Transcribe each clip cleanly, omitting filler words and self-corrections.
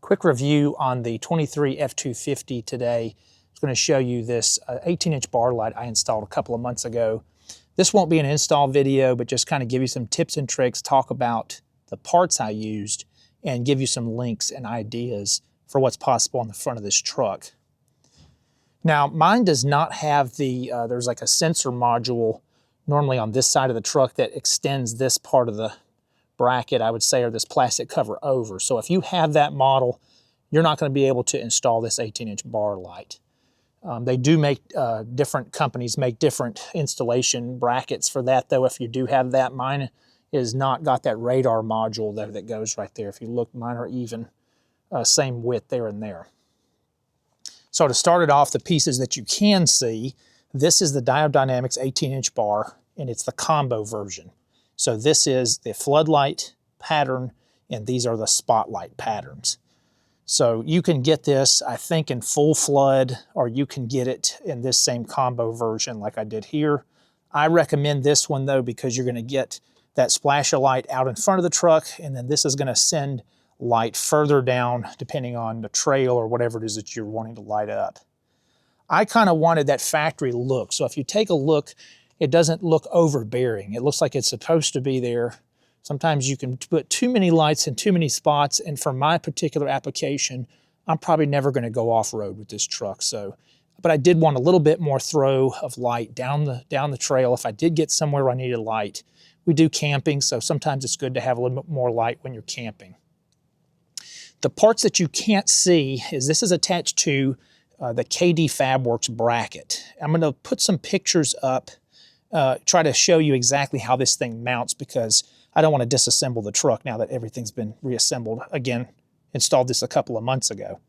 Quick review on the 23 F250 today. It's going to show you this 18-inch bar light I installed a couple of months ago. This won't be an install video, but just kind of give you some tips and tricks, talk about the parts I used, and give you some links and ideas for what's possible on the front of this truck. Now, mine does not have the, there's like a sensor module normally on this side of the truck that extends this part of the bracket, I would say, or this plastic cover over. So if you have that model, you're not going to be able to install this 18-inch bar light. They do make, different companies make different installation brackets for that, though. If you do have that, mine is not got that radar module there that goes right there. If you look, mine are even, same width there and there. So to start it off, the pieces that you can see, this is the Diode Dynamics 18-inch bar, and it's the combo version. So this is the floodlight pattern, and these are the spotlight patterns. So you can get this, I think, in full flood, or you can get it in this same combo version like I did here. I recommend this one, though, because you're going to get that splash of light out in front of the truck, and then this is going to send light further down depending on the trail or whatever it is that you're wanting to light up. I kind of wanted that factory look. So if you take a look, it doesn't look overbearing. It looks like it's supposed to be there. Sometimes you can put too many lights in too many spots, and for my particular application, I'm probably never going to go off-road with this truck. But I did want a little bit more throw of light down the trail if I did get somewhere where I needed light. We do camping, so sometimes it's good to have a little bit more light when you're camping. The parts that you can't see is this is attached to the KD Fabworks bracket. I'm going to put some pictures up, try to show you exactly how this thing mounts, because I don't want to disassemble the truck now that everything's been reassembled. Again, installed this a couple of months ago.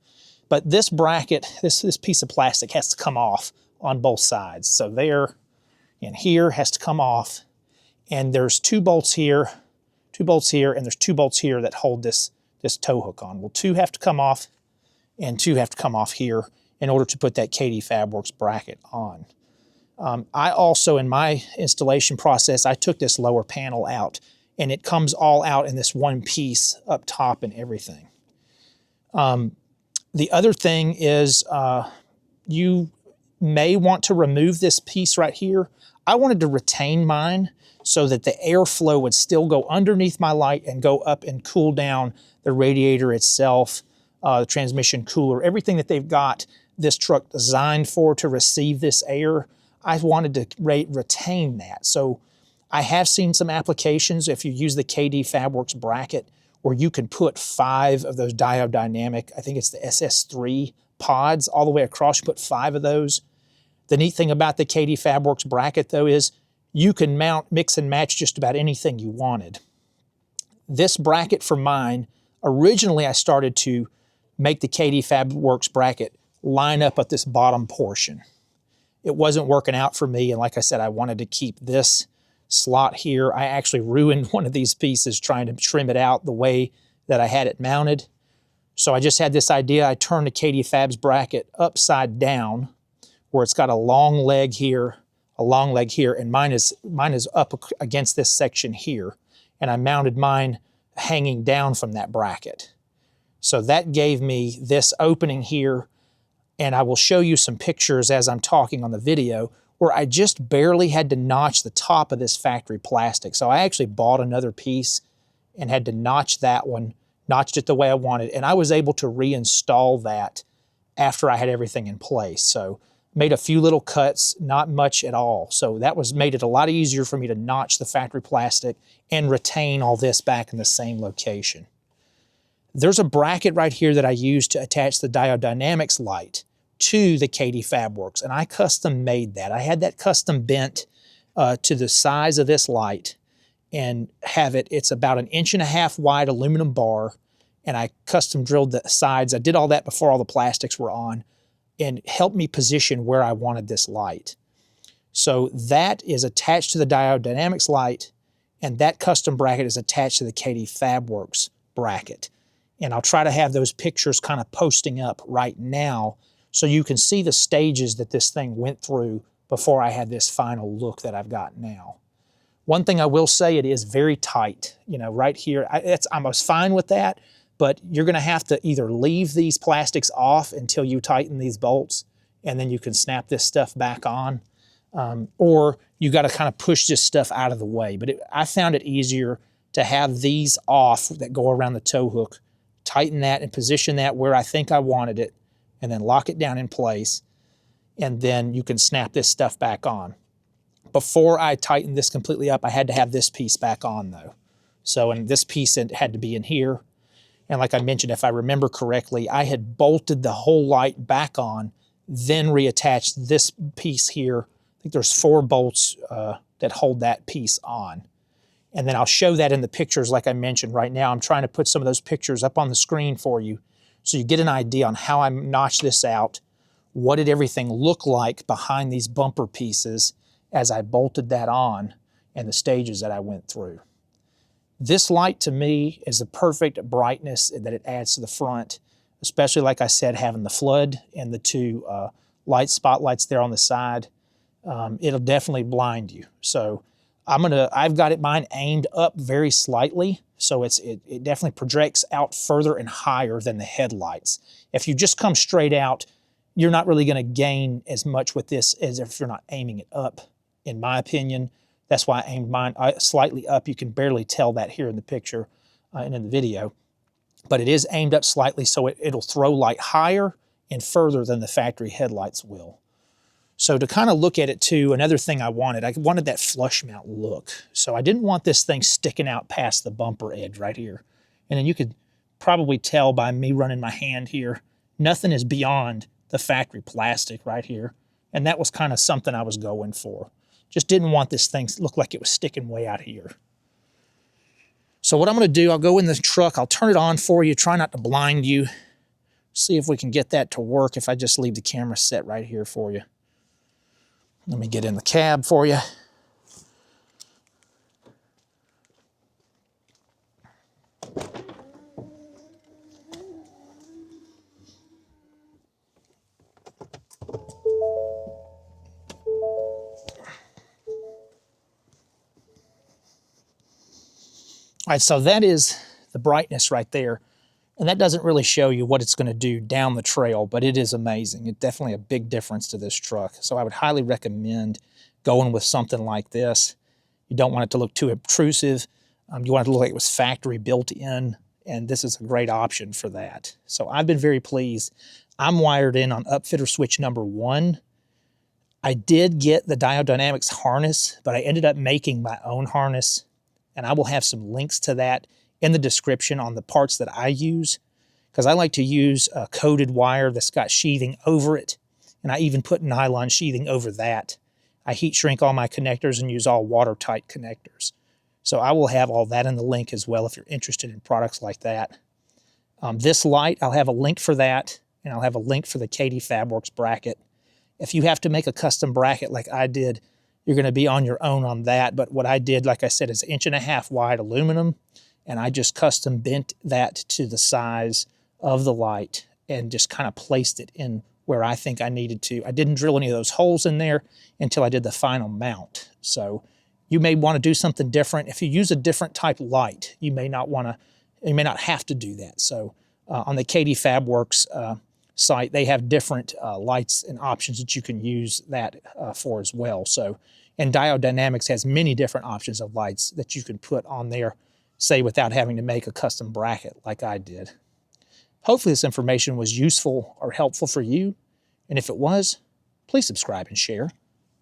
But this bracket, this piece of plastic has to come off on both sides. So there and here has to come off. And there's two bolts here, and there's two bolts here that hold this tow hook on. Well, two have to come off, and two have to come off here in order to put that KD Fabworks bracket on. I also, in my installation process, I took this lower panel out, and it comes all out in this one piece up top and everything. The other thing is you may want to remove this piece right here. I wanted to retain mine so that the airflow would still go underneath my light and go up and cool down the radiator itself, the transmission cooler, everything that they've got this truck designed for to receive this air. I wanted to retain that. So I have seen some applications, if you use the KD Fabworks bracket, where you can put 5 of those Diode Dynamic, I think it's the SS3 pods, all the way across. You put 5 of those. The neat thing about the KD Fabworks bracket, though, is you can mount, mix and match just about anything you wanted. This bracket for mine, originally I started to make the KD Fabworks bracket line up at this bottom portion. It wasn't working out for me, and like I said, I wanted to keep this slot here. I actually ruined one of these pieces trying to trim it out the way that I had it mounted. So I just had this idea. I turned the KD Fab's bracket upside down, where it's got a long leg here, and mine is up against this section here, and I mounted mine hanging down from that bracket. So that gave me this opening here, and I will show you some pictures as I'm talking on the video where I just barely had to notch the top of this factory plastic. So I actually bought another piece and had to notch that one, notched it the way I wanted, and I was able to reinstall that after I had everything in place. So made a few little cuts, not much at all. So that made it a lot easier for me to notch the factory plastic and retain all this back in the same location. There's a bracket right here that I used to attach the Diode Dynamics light to the KD Fabworks, and I custom made that. I had that custom bent to the size of this light and it's about 1.5 inches wide aluminum bar, and I custom drilled the sides. I did all that before all the plastics were on, and helped me position where I wanted this light. So that is attached to the Diode Dynamics light, and that custom bracket is attached to the KD Fabworks bracket. And I'll try to have those pictures kind of posting up right now so you can see the stages that this thing went through before I had this final look that I've got now. One thing I will say, it is very tight. You know, right here, I was fine with that, but you're gonna have to either leave these plastics off until you tighten these bolts, and then you can snap this stuff back on, or you gotta kind of push this stuff out of the way. But I found it easier to have these off that go around the tow hook, tighten that and position that where I think I wanted it, and then lock it down in place, and then you can snap this stuff back on. Before I tightened this completely up, I had to have this piece back on though. So, and this piece had to be in here. And like I mentioned, if I remember correctly, I had bolted the whole light back on, then reattached this piece here. I think there's 4 bolts that hold that piece on. And then I'll show that in the pictures like I mentioned. Right now I'm trying to put some of those pictures up on the screen for you so you get an idea on how I notched this out, what did everything look like behind these bumper pieces as I bolted that on, and the stages that I went through. This light to me is the perfect brightness that it adds to the front, especially like I said, having the flood and the 2 light spotlights there on the side. It'll definitely blind you. So I've got mine aimed up very slightly, so it definitely projects out further and higher than the headlights. If you just come straight out, you're not really gonna gain as much with this as if you're not aiming it up, in my opinion. That's why I aimed mine slightly up. You can barely tell that here in the picture and in the video. But it is aimed up slightly, so it'll throw light higher and further than the factory headlights will. So to kind of look at it too, another thing I wanted that flush mount look. So I didn't want this thing sticking out past the bumper edge right here. And then you could probably tell by me running my hand here, nothing is beyond the factory plastic right here. And that was kind of something I was going for. Just didn't want this thing to look like it was sticking way out here. So what I'm gonna do, I'll go in the truck, I'll turn it on for you, try not to blind you. See if we can get that to work if I just leave the camera set right here for you. Let me get in the cab for you. All right, so that is the brightness right there. And that doesn't really show you what it's gonna do down the trail, but it is amazing. It's definitely a big difference to this truck. So I would highly recommend going with something like this. You don't want it to look too obtrusive. You want it to look like it was factory built in, and this is a great option for that. So I've been very pleased. I'm wired in on upfitter switch number 1. I did get the Diode Dynamics harness, but I ended up making my own harness, and I will have some links to that in the description on the parts that I use, because I like to use a coated wire that's got sheathing over it, and I even put nylon sheathing over that. I heat shrink all my connectors and use all watertight connectors. So I will have all that in the link as well if you're interested in products like that. This light, I'll have a link for that, and I'll have a link for the Katie Fabworks bracket. If you have to make a custom bracket like I did, you're gonna be on your own on that, but what I did, like I said, is 1.5 inch wide aluminum, and I just custom bent that to the size of the light and just kind of placed it in where I think I needed to. I didn't drill any of those holes in there until I did the final mount. So you may want to do something different. If you use a different type light, you may not have to do that. So on the Katie Fabworks site, they have different lights and options that you can use that for as well. So, and Diode Dynamics has many different options of lights that you can put on there, say without having to make a custom bracket like I did. Hopefully this information was useful or helpful for you, and if it was, please subscribe and share,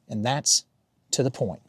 and that's to the point.